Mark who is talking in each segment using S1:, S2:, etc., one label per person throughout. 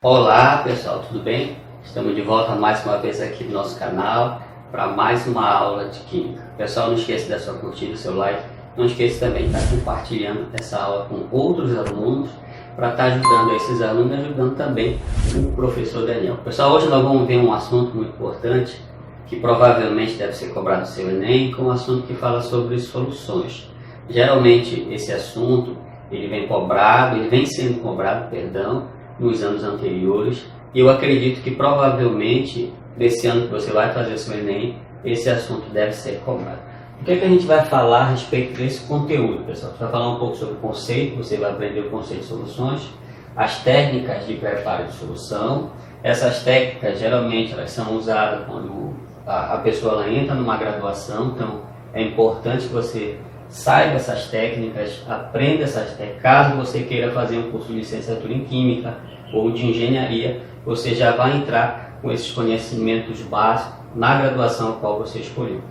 S1: Olá pessoal, tudo bem? Estamos de volta mais uma vez aqui no nosso canal para mais uma aula de Química. Pessoal, não esqueça da sua curtida, seu like. Não esqueça também de estar compartilhando essa aula com outros alunos para estar ajudando esses alunos e ajudando também o professor Daniel. Pessoal, hoje nós vamos ver um assunto muito importante que provavelmente deve ser cobrado no seu Enem, com um assunto que fala sobre soluções. Geralmente esse assunto ele vem sendo cobrado, nos anos anteriores, e eu acredito que provavelmente nesse ano que você vai fazer o seu Enem, esse assunto deve ser cobrado. O que é que a gente vai falar a respeito desse conteúdo, pessoal? Você vai falar um pouco sobre o conceito, você vai aprender o conceito de soluções, as técnicas de preparo de solução. Essas técnicas geralmente elas são usadas quando a pessoa ela entra numa graduação, então é importante que você saiba essas técnicas, aprenda essas técnicas. Caso você queira fazer um curso de licenciatura em Química ou de Engenharia, você já vai entrar com esses conhecimentos básicos na graduação a qual você escolheu.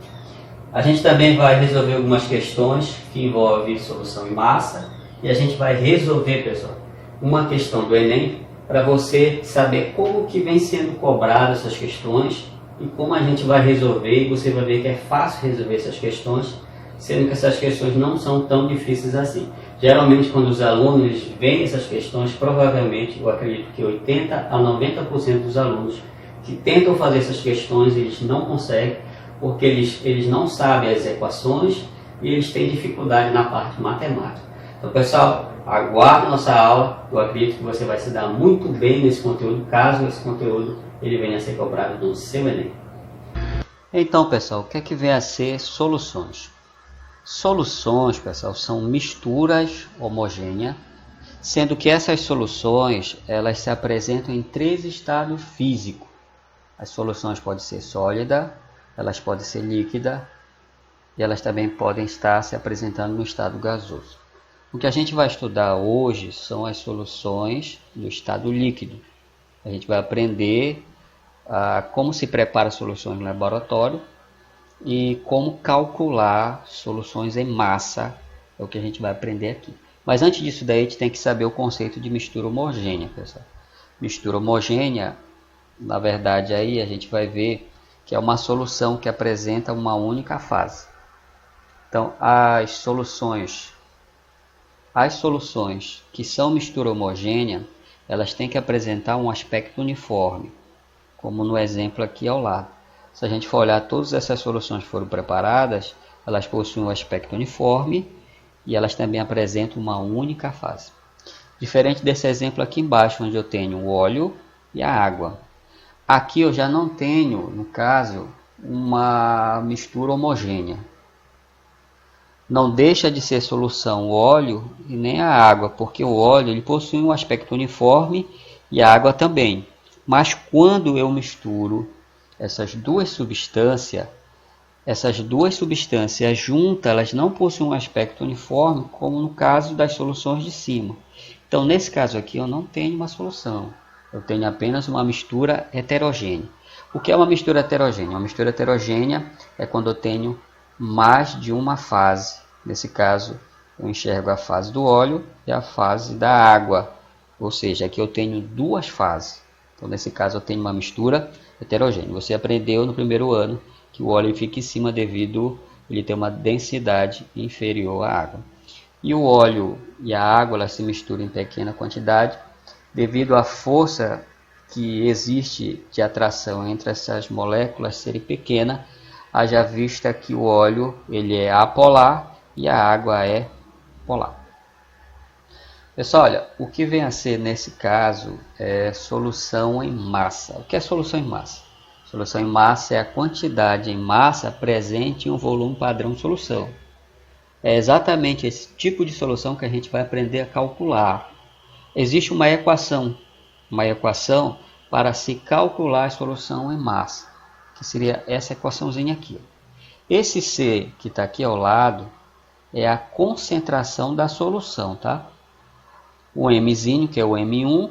S1: A gente também vai resolver algumas questões que envolvem solução em massa, e a gente vai resolver, pessoal, uma questão do Enem para você saber como que vem sendo cobrado essas questões e como a gente vai resolver, e você vai ver que é fácil resolver essas questões, sendo que essas questões não são tão difíceis assim. Geralmente, quando os alunos veem essas questões, provavelmente, eu acredito que 80 a 90% dos alunos que tentam fazer essas questões, eles não conseguem, porque eles não sabem as equações e eles têm dificuldade na parte matemática. Então, pessoal, aguarde nossa aula. Eu acredito que você vai se dar muito bem nesse conteúdo, caso esse conteúdo ele venha a ser cobrado no seu Enem. Então, pessoal, o que é que vem a ser soluções? Soluções, pessoal, são misturas homogêneas, sendo que essas soluções elas se apresentam em três estados físicos. As soluções podem ser sólida, elas podem ser líquida e elas também podem estar se apresentando no estado gasoso. O que a gente vai estudar hoje são as soluções no estado líquido. A gente vai aprender como se prepara soluções no laboratório e como calcular soluções em massa, é o que a gente vai aprender aqui. Mas antes disso daí, a gente tem que saber o conceito de mistura homogênea, pessoal. Mistura homogênea, na verdade, aí a gente vai ver que é uma solução que apresenta uma única fase. Então, as soluções que são mistura homogênea, elas têm que apresentar um aspecto uniforme, como no exemplo aqui ao lado. Se a gente for olhar, todas essas soluções que foram preparadas, elas possuem um aspecto uniforme e elas também apresentam uma única fase. Diferente desse exemplo aqui embaixo, onde eu tenho o óleo e a água. Aqui eu já não tenho, no caso, uma mistura homogênea. Não deixa de ser solução o óleo e nem a água, porque o óleo ele possui um aspecto uniforme e a água também. Mas quando eu misturo essas duas substâncias juntas, elas não possuem um aspecto uniforme, como no caso das soluções de cima. Então, nesse caso aqui, eu não tenho uma solução. Eu tenho apenas uma mistura heterogênea. O que é uma mistura heterogênea? Uma mistura heterogênea é quando eu tenho mais de uma fase. Nesse caso, eu enxergo a fase do óleo e a fase da água. Ou seja, aqui eu tenho duas fases. Então, nesse caso, eu tenho uma mistura heterogêneo. Você aprendeu no primeiro ano que o óleo fica em cima devido ele ter uma densidade inferior à água. E o óleo e a água elas se misturam em pequena quantidade devido à força que existe de atração entre essas moléculas serem pequenas, haja vista que o óleo ele é apolar e a água é polar. Pessoal, olha, o que vem a ser nesse caso é solução em massa. O que é solução em massa? Solução em massa é a quantidade em massa presente em um volume padrão de solução. É exatamente esse tipo de solução que a gente vai aprender a calcular. Existe uma equação para se calcular a solução em massa, que seria essa equaçãozinha aqui. Esse C que está aqui ao lado é a concentração da solução, tá? O Mzinho, que é o M1,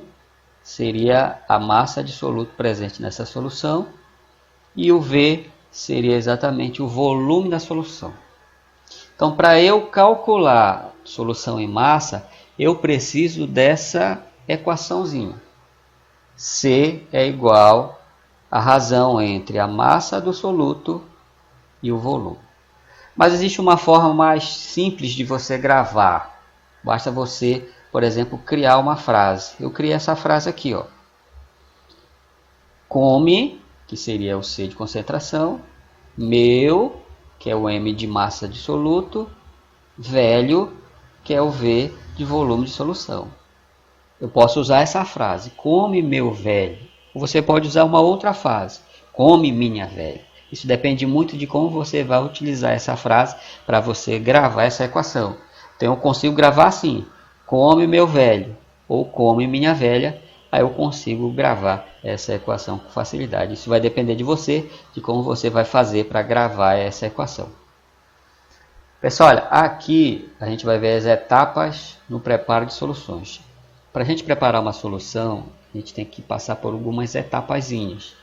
S1: seria a massa de soluto presente nessa solução. E o V seria exatamente o volume da solução. Então, para eu calcular solução em massa, eu preciso dessa equaçãozinha. C é igual à razão entre a massa do soluto e o volume. Mas existe uma forma mais simples de você gravar. Basta você, por exemplo, criar uma frase. Eu criei essa frase aqui, ó. Come, que seria o C de concentração, meu, que é o M de massa de soluto, velho, que é o V de volume de solução. Eu posso usar essa frase, come meu velho. Ou você pode usar uma outra frase, come minha velha. Isso depende muito de como você vai utilizar essa frase para você gravar essa equação. Então eu consigo gravar assim, come meu velho ou come minha velha, aí eu consigo gravar essa equação com facilidade. Isso vai depender de você, de como você vai fazer para gravar essa equação. Pessoal, olha, aqui a gente vai ver as etapas no preparo de soluções. Para a gente preparar uma solução, a gente tem que passar por algumas etapazinhas.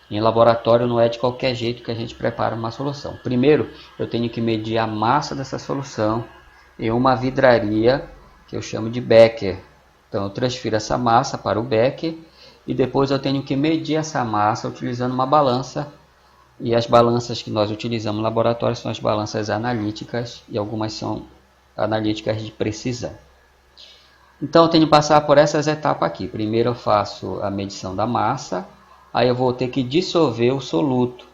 S1: Em laboratório não é de qualquer jeito que a gente prepara uma solução. Primeiro, eu tenho que medir a massa dessa solução em uma vidraria que eu chamo de Becker. Então eu transfiro essa massa para o Becker e depois eu tenho que medir essa massa utilizando uma balança. E as balanças que nós utilizamos no laboratório são as balanças analíticas e algumas são analíticas de precisão. Então eu tenho que passar por essas etapas aqui. Primeiro eu faço a medição da massa, aí eu vou ter que dissolver o soluto,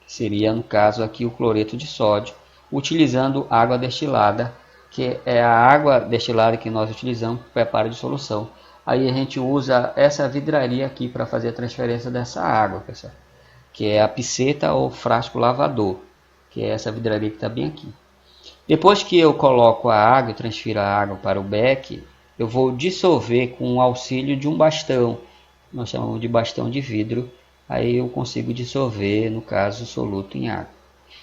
S1: que seria no caso aqui o cloreto de sódio, utilizando água destilada, que é a água destilada que nós utilizamos para o preparo de solução. Aí a gente usa essa vidraria aqui para fazer a transferência dessa água, pessoal, que é a piceta ou frasco lavador, que é essa vidraria que está bem aqui. Depois que eu coloco a água e transfiro a água para o beck, eu vou dissolver com o auxílio de um bastão, nós chamamos de bastão de vidro, aí eu consigo dissolver, no caso, o soluto em água.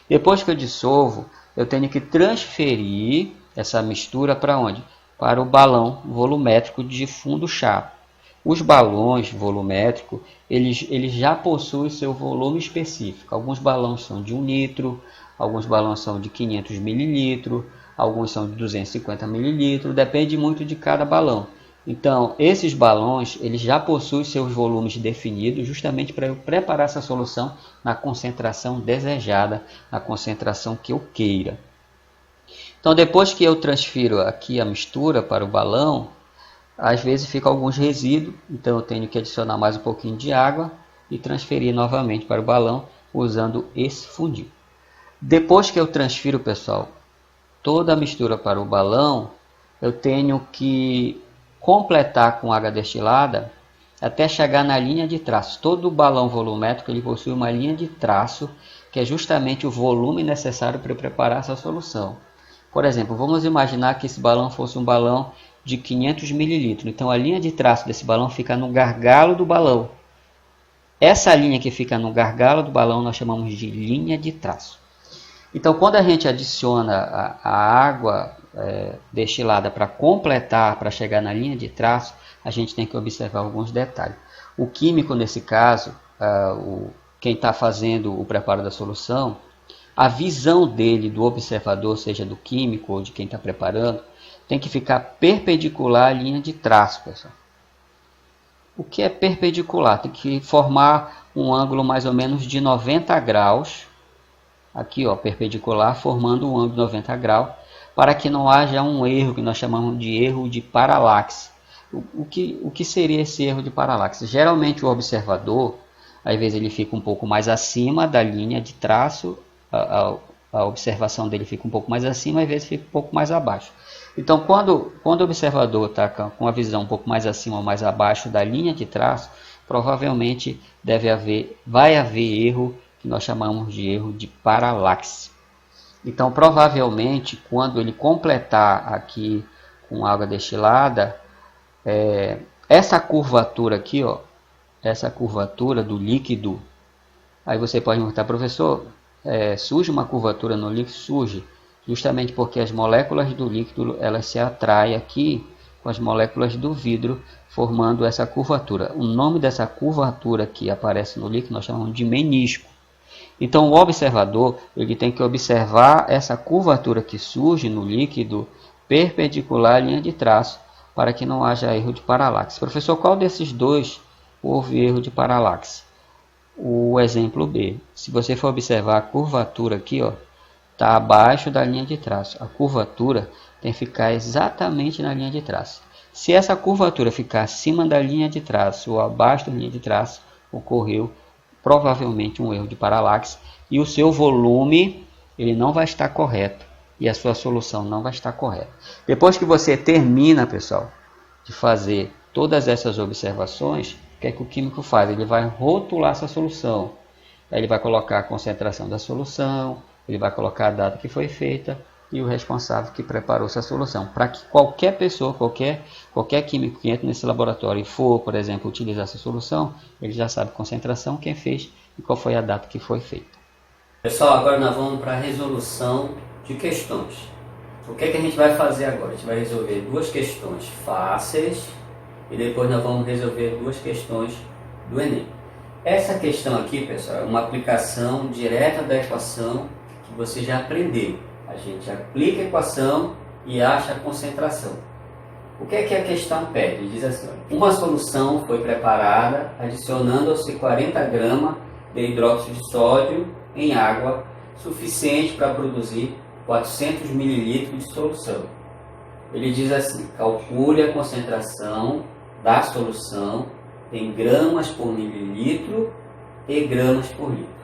S1: Depois que eu dissolvo, eu tenho que transferir essa mistura para onde? Para o balão volumétrico de fundo chato. Os balões volumétricos, eles já possuem seu volume específico. Alguns balões são de 1 litro, alguns balões são de 500 mililitros, alguns são de 250 mililitros, depende muito de cada balão. Então, esses balões, eles já possuem seus volumes definidos, justamente para eu preparar essa solução na concentração desejada, na concentração que eu queira. Então, depois que eu transfiro aqui a mistura para o balão, às vezes fica alguns resíduos, então eu tenho que adicionar mais um pouquinho de água e transferir novamente para o balão usando esse fundinho. Depois que eu transfiro, pessoal, toda a mistura para o balão, eu tenho que completar com água destilada até chegar na linha de traço. Todo balão volumétrico ele possui uma linha de traço, que é justamente o volume necessário para preparar essa solução. Por exemplo, vamos imaginar que esse balão fosse um balão de 500 mililitros. Então a linha de traço desse balão fica no gargalo do balão. Essa linha que fica no gargalo do balão nós chamamos de linha de traço. Então quando a gente adiciona a água destilada para completar, para chegar na linha de traço, a gente tem que observar alguns detalhes. O químico nesse caso, quem está fazendo o preparo da solução, a visão dele, do observador, seja do químico ou de quem está preparando, tem que ficar perpendicular à linha de traço, pessoal. O que é perpendicular? Tem que formar um ângulo mais ou menos de 90 graus. Aqui, ó, perpendicular, formando um ângulo de 90 graus, para que não haja um erro que nós chamamos de erro de paralaxe. O que seria esse erro de paralaxe? Geralmente o observador, às vezes ele fica um pouco mais acima da linha de traço, a observação dele fica um pouco mais acima, às vezes fica um pouco mais abaixo. Então, quando o observador está com a visão um pouco mais acima ou mais abaixo da linha de traço, provavelmente vai haver erro que nós chamamos de erro de paralaxe. Então, provavelmente, quando ele completar aqui com água destilada, essa curvatura aqui, ó, essa curvatura do líquido, aí você pode perguntar, professor, surge uma curvatura no líquido? Surge. Justamente porque as moléculas do líquido elas se atraem aqui com as moléculas do vidro, formando essa curvatura. O nome dessa curvatura que aparece no líquido nós chamamos de menisco. Então o observador ele tem que observar essa curvatura que surge no líquido perpendicular à linha de traço, para que não haja erro de paralaxe. Professor, qual desses dois
S2: houve erro de paralaxe. O exemplo B, se você for observar a curvatura aqui, está abaixo da linha de traço. A curvatura tem que ficar exatamente na linha de traço. Se essa curvatura ficar acima da linha de traço ou abaixo da linha de traço, ocorreu provavelmente um erro de paralaxe e o seu volume ele não vai estar correto e a sua solução não vai estar correta. Depois que você termina, pessoal, de fazer todas essas observações, o que é que o químico faz? Ele vai rotular essa solução. Aí ele vai colocar a concentração da solução, ele vai colocar a data que foi feita e o responsável que preparou essa solução. Para que qualquer pessoa, qualquer químico que entre nesse laboratório e for, por exemplo, utilizar essa solução, ele já sabe a concentração, quem fez e qual foi a data que foi feita.
S1: Pessoal, agora nós vamos para a resolução de questões. O que é que a gente vai fazer agora? A gente vai resolver duas questões fáceis e depois nós vamos resolver duas questões do Enem. Essa questão aqui, pessoal, é uma aplicação direta da equação que você já aprendeu. A gente aplica a equação e acha a concentração. O que é que a questão pede? Ele diz assim, uma solução foi preparada adicionando-se 40 gramas de hidróxido de sódio em água suficiente para produzir 400 ml de solução. Ele diz assim, calcule a concentração da solução em gramas por mililitro e gramas por litro.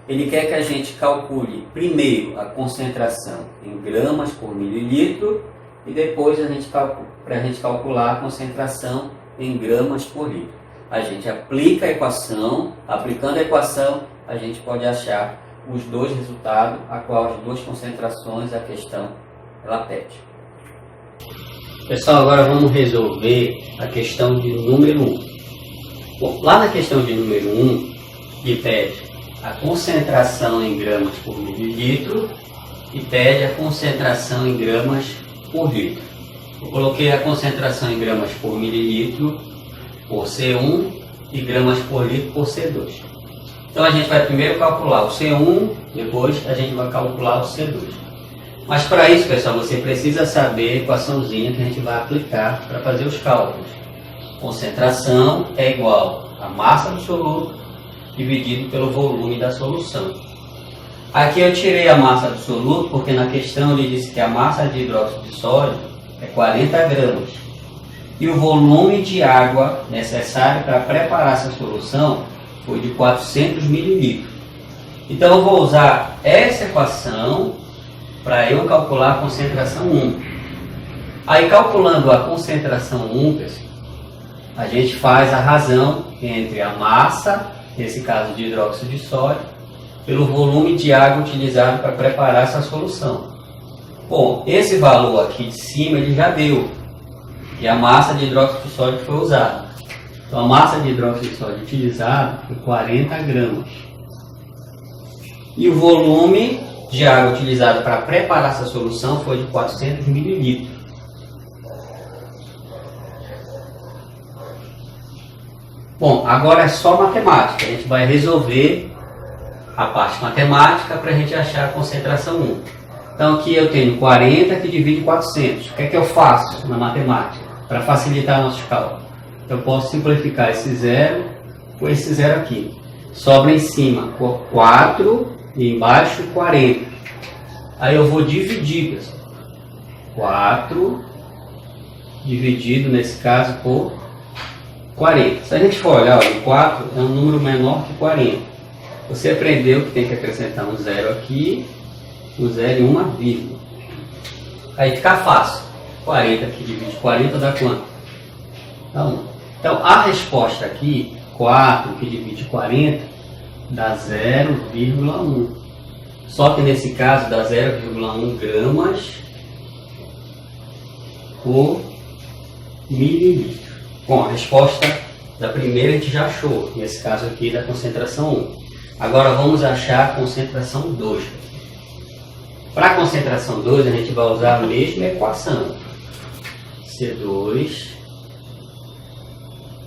S1: Ele quer que a gente calcule primeiro a concentração em gramas por mililitro e depois para a gente calcular a concentração em gramas por litro. A gente aplica a equação, aplicando a equação, a gente pode achar os dois resultados, a qual as duas concentrações a questão ela pede. Pessoal, agora vamos resolver a questão de número 1. Bom, lá na questão de número 1, ele pede a concentração em gramas por mililitro e pede a concentração em gramas por litro. Eu coloquei a concentração em gramas por mililitro por C1 e gramas por litro por C2. Então a gente vai primeiro calcular o C1, depois a gente vai calcular o C2. Mas para isso, pessoal, você precisa saber a equaçãozinha que a gente vai aplicar para fazer os cálculos. Concentração é igual a massa do soluto dividido pelo volume da solução. Aqui eu tirei a massa do soluto porque na questão ele disse que a massa de hidróxido de sódio é 40 gramas. E o volume de água necessário para preparar essa solução foi de 400 ml. Então eu vou usar essa equação para eu calcular a concentração 1. Aí calculando a concentração 1, pessoal, a gente faz a razão entre a massa, nesse caso de hidróxido de sódio, pelo volume de água utilizado para preparar essa solução. Bom, esse valor aqui de cima ele já deu, e a massa de hidróxido de sódio foi usada. Então a massa de hidróxido de sódio utilizada foi 40 gramas. E o volume de água utilizado para preparar essa solução foi de 400 ml. Bom, agora é só matemática. A gente vai resolver a parte matemática para a gente achar a concentração 1. Então aqui eu tenho 40 que divide 400. O que é que eu faço na matemática para facilitar nossos cálculos? Eu posso simplificar esse zero com esse zero aqui. Sobra em cima 4 e embaixo 40. Aí eu vou dividir, pessoal. 4 dividido, nesse caso, por 40. Se a gente for olhar, o 4 é um número menor que 40. Você aprendeu que tem que acrescentar um zero aqui, um zero e uma vírgula. Aí fica fácil. 40 que divide 40 dá quanto? Dá 1. Então a resposta aqui, 4 que divide 40, dá 0,1. Só que nesse caso dá 0,1 gramas por mililitro. Bom, a resposta da primeira a gente já achou, nesse caso aqui da concentração 1. Agora vamos achar a concentração 2. Para a concentração 2 a gente vai usar a mesma equação. C2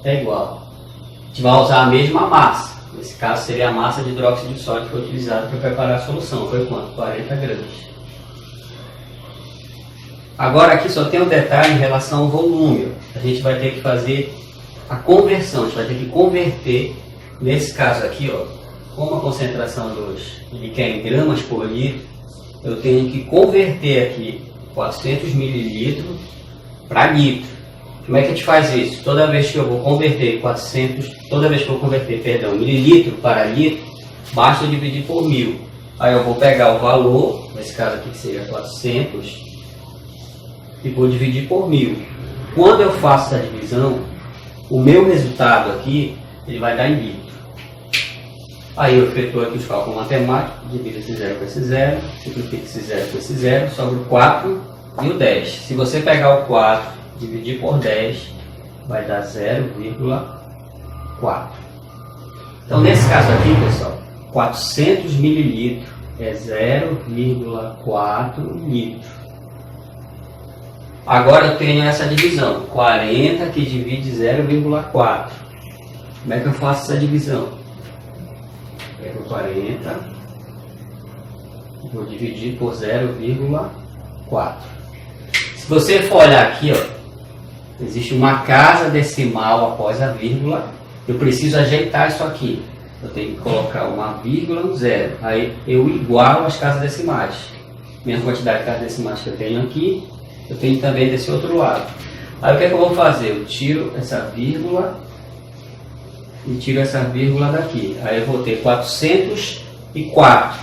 S1: é igual. A gente vai usar a mesma massa. Nesse caso seria a massa de hidróxido de sódio que foi utilizada para preparar a solução. Foi quanto? 40 gramas. Agora aqui só tem um detalhe em relação ao volume. A gente vai ter que fazer a conversão, a gente vai ter que converter, nesse caso aqui, ó, como a concentração 2 ele quer em gramas por litro, eu tenho que converter aqui 400 mililitros para litro. Como é que a gente faz isso? Toda vez que eu vou converter mililitro para litro, basta eu dividir por 1000. Aí eu vou pegar o valor, nesse caso aqui que seria 400, e vou dividir por 1000. Quando eu faço essa divisão, o meu resultado aqui, ele vai dar em litro. Aí eu efetuo aqui os cálculos matemáticos, divido esse 0 com esse 0, simplifico esse 0 com esse 0, sobra o 4 e o 10. Se você pegar o 4 e dividir por 10, vai dar 0,4. Então nesse caso aqui, pessoal, 400 mililitros é 0,4 litro. Agora eu tenho essa divisão, 40 que divide 0,4. Como é que eu faço essa divisão? Pego 40, vou dividir por 0,4. Se você for olhar aqui, ó, existe uma casa decimal após a vírgula. Eu preciso ajeitar isso aqui. Eu tenho que colocar uma vírgula e um zero. Aí eu igualo as casas decimais. Mesma quantidade de casas decimais que eu tenho aqui, eu tenho também desse outro lado. Aí o que é que eu vou fazer? Eu tiro essa vírgula e tiro essa vírgula daqui. Aí eu vou ter 404.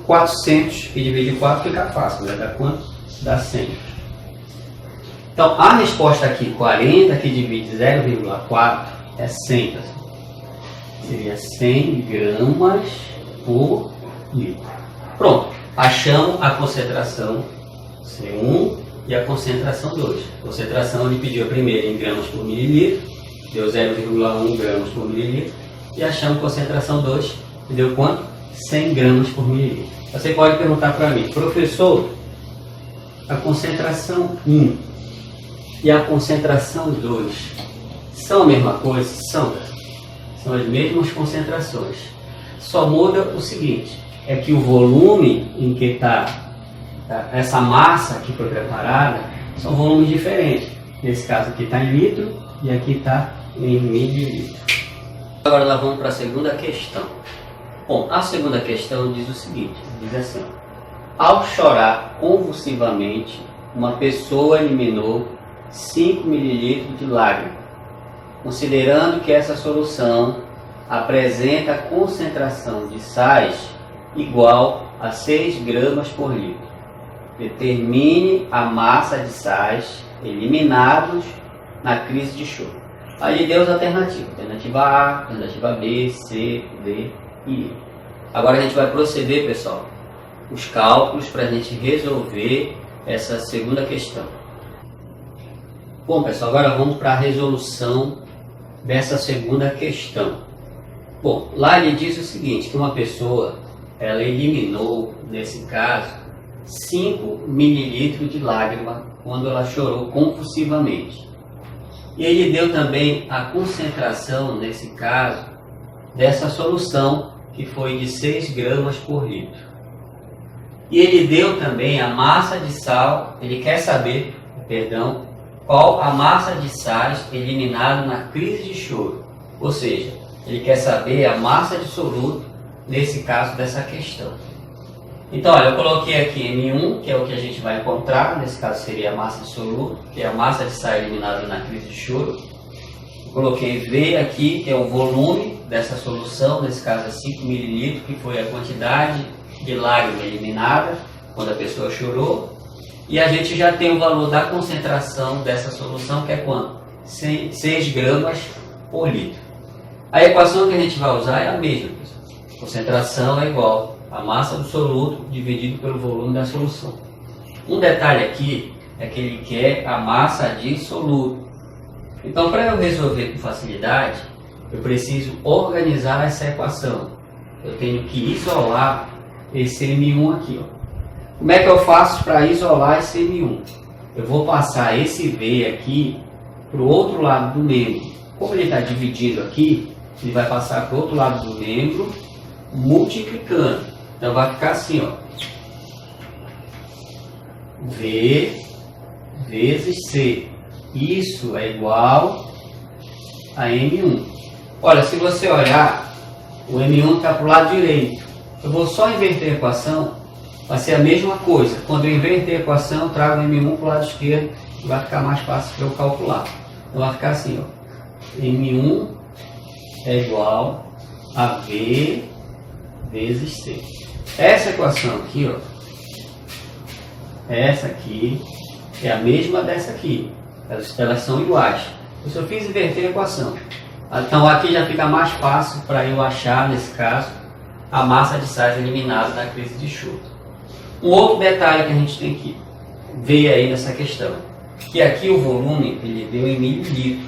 S1: 400 que divide 4 fica fácil. Vai dar quanto? Dá 100. Então a resposta aqui, 40 que divide 0,4 é 100. Seria 100 gramas por litro. Pronto. Achamos a concentração C1 e a concentração 2. A concentração ele pediu a primeira em gramas por mililitro, deu 0,1 gramas por mililitro, e achamos a concentração 2, que deu quanto? 100 gramas por mililitro. Você pode perguntar para mim, professor, a concentração 1 e a concentração 2 são a mesma coisa? São as mesmas concentrações. Só muda o seguinte, é que o volume em que está essa massa que foi preparada são volumes diferentes. Nesse caso aqui está em litro e aqui está em mililitro. Agora nós vamos para a segunda questão. Bom, a segunda questão diz o seguinte, diz assim: ao chorar convulsivamente, uma pessoa eliminou 5 ml de lágrima, considerando que essa solução apresenta concentração de sais igual a 6 gramas por litro. Determine a massa de sais eliminados na crise de choro. Aí deu as alternativas. Alternativa A, alternativa B, C, D e E. Agora a gente vai proceder, pessoal, os cálculos para a gente resolver essa segunda questão. Bom, pessoal, agora vamos para a resolução dessa segunda questão. Bom, lá ele diz o seguinte, que uma pessoa, ela eliminou, nesse caso, 5 ml de lágrima quando ela chorou convulsivamente. E ele deu também a concentração, nesse caso, dessa solução, que foi de 6 gramas por litro. E ele deu também a massa de sal, ele quer saber, qual a massa de sais eliminada na crise de choro. Ou seja, ele quer saber a massa de soluto, nesse caso dessa questão. Então, olha, eu coloquei aqui M1, que é o que a gente vai encontrar, nesse caso seria a massa de soluto, que é a massa de sais eliminada na crise de choro. Eu coloquei V aqui, que é o volume dessa solução, nesse caso é 5 ml, que foi a quantidade de lágrima eliminada quando a pessoa chorou. E a gente já tem o valor da concentração dessa solução, que é quanto? 6 gramas por litro. A equação que a gente vai usar é a mesma, pessoal. Concentração é igual a massa do soluto dividido pelo volume da solução. Um detalhe aqui é que ele quer a massa de soluto. Então, para eu resolver com facilidade, eu preciso organizar essa equação. Eu tenho que isolar esse M1 aqui, ó. Como é que eu faço para isolar esse M1? Eu vou passar esse V aqui para o outro lado do membro. Como ele está dividido aqui, ele vai passar para o outro lado do membro, multiplicando. Então vai ficar assim, ó. V vezes C. Isso é igual a M1. Olha, se você olhar, o M1 está para o lado direito. Eu vou só inverter a equação, vai ser a mesma coisa. Quando eu inverter a equação, eu trago o M1 para o lado esquerdo e vai ficar mais fácil para eu calcular. Então vai ficar assim, ó. M1 é igual a V vezes C. Essa equação aqui, ó, essa aqui é a mesma dessa aqui. Elas são iguais. Eu só fiz inverter a equação. Então aqui já fica mais fácil para eu achar, nesse caso, a massa de sais eliminada na crise de choro. Um outro detalhe que a gente tem que ver aí nessa questão, que aqui o volume ele deu em mililitro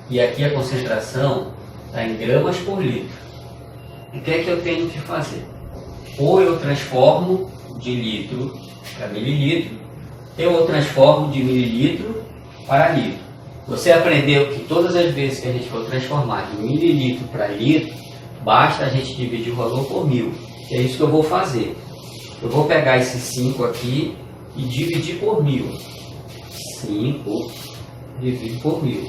S1: e aqui a concentração está em gramas por litro. O que é que eu tenho que fazer? Ou eu transformo de litro para mililitro, ou eu transformo de mililitro para litro. Você aprendeu que todas as vezes que a gente for transformar de mililitro para litro, basta a gente dividir o valor por 1000. É isso que eu vou fazer. Eu vou pegar esse 5 aqui e dividir por 1000. 5 dividido por 1000.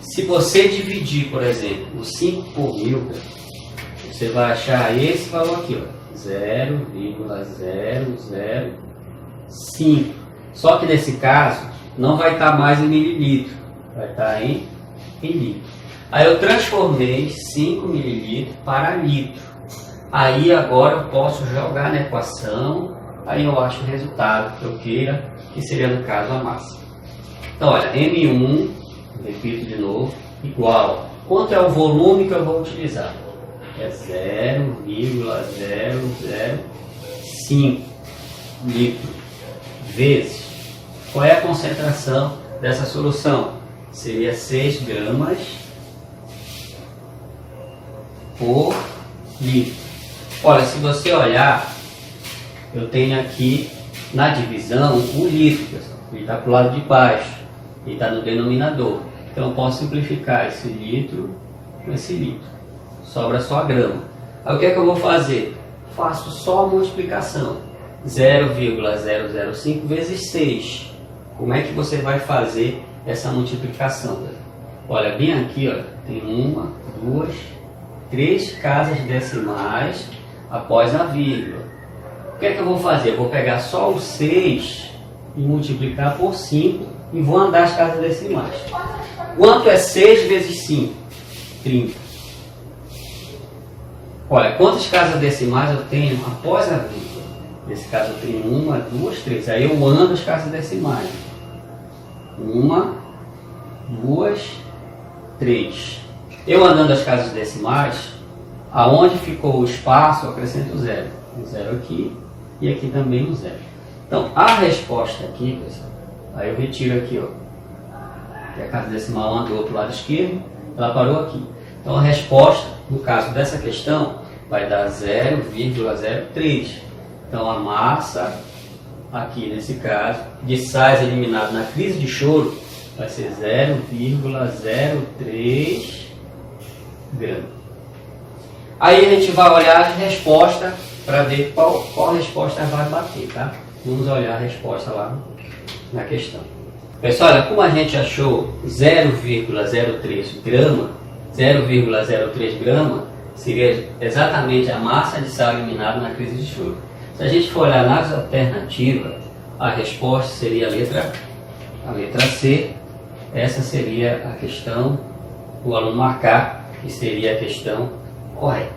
S1: Se você dividir, por exemplo, o 5 por 1000, você vai achar esse valor aqui, ó, 0,005. Só que nesse caso, não vai estar mais em mililitro, vai estar em litro. Aí eu transformei 5 mililitros para litro. Aí agora eu posso jogar na equação, aí eu acho o resultado que eu queira, que seria no caso a massa. Então olha, M1, repito de novo, igual, quanto é o volume que eu vou utilizar? É 0,005 litro vezes. Qual é a concentração dessa solução? Seria 6 gramas por litro. Olha, se você olhar, eu tenho aqui na divisão o litro, pessoal. Ele está para o lado de baixo, ele está no denominador. Então eu posso simplificar esse litro com esse litro. Sobra só a grama. Aí o que é que eu vou fazer? Faço só a multiplicação. 0,005 vezes 6. Como é que você vai fazer essa multiplicação? Olha, bem aqui, ó, tem 1, 2, 3 casas decimais após a vírgula. O que é que eu vou fazer? Eu vou pegar só o 6 e multiplicar por 5 e vou andar as casas decimais. Quanto é 6 vezes 5? 30. Olha, quantas casas decimais eu tenho após a vírgula? Nesse caso eu tenho 1, 2, 3. Aí eu ando as casas decimais. 1, 2, 3. Eu andando as casas decimais, aonde ficou o espaço, eu acrescento 0. Um 0 aqui e aqui também um 0. Então, a resposta aqui, pessoal, aí eu retiro aqui, ó, que a casa decimal andou para o lado esquerdo, ela parou aqui. Então, a resposta, no caso dessa questão, vai dar 0,03. Então, a massa, aqui nesse caso, de sais eliminado na crise de choro, vai ser 0,03 gramas. Aí a gente vai olhar a resposta para ver qual resposta vai bater, tá? Vamos olhar a resposta lá na questão. Pessoal, olha, como a gente achou 0,03 grama, 0,03 grama seria exatamente a massa de sal eliminado na crise de choro. Se a gente for olhar nas alternativas, a resposta seria a letra C. Essa seria a questão, o aluno marcar, que seria a questão correta.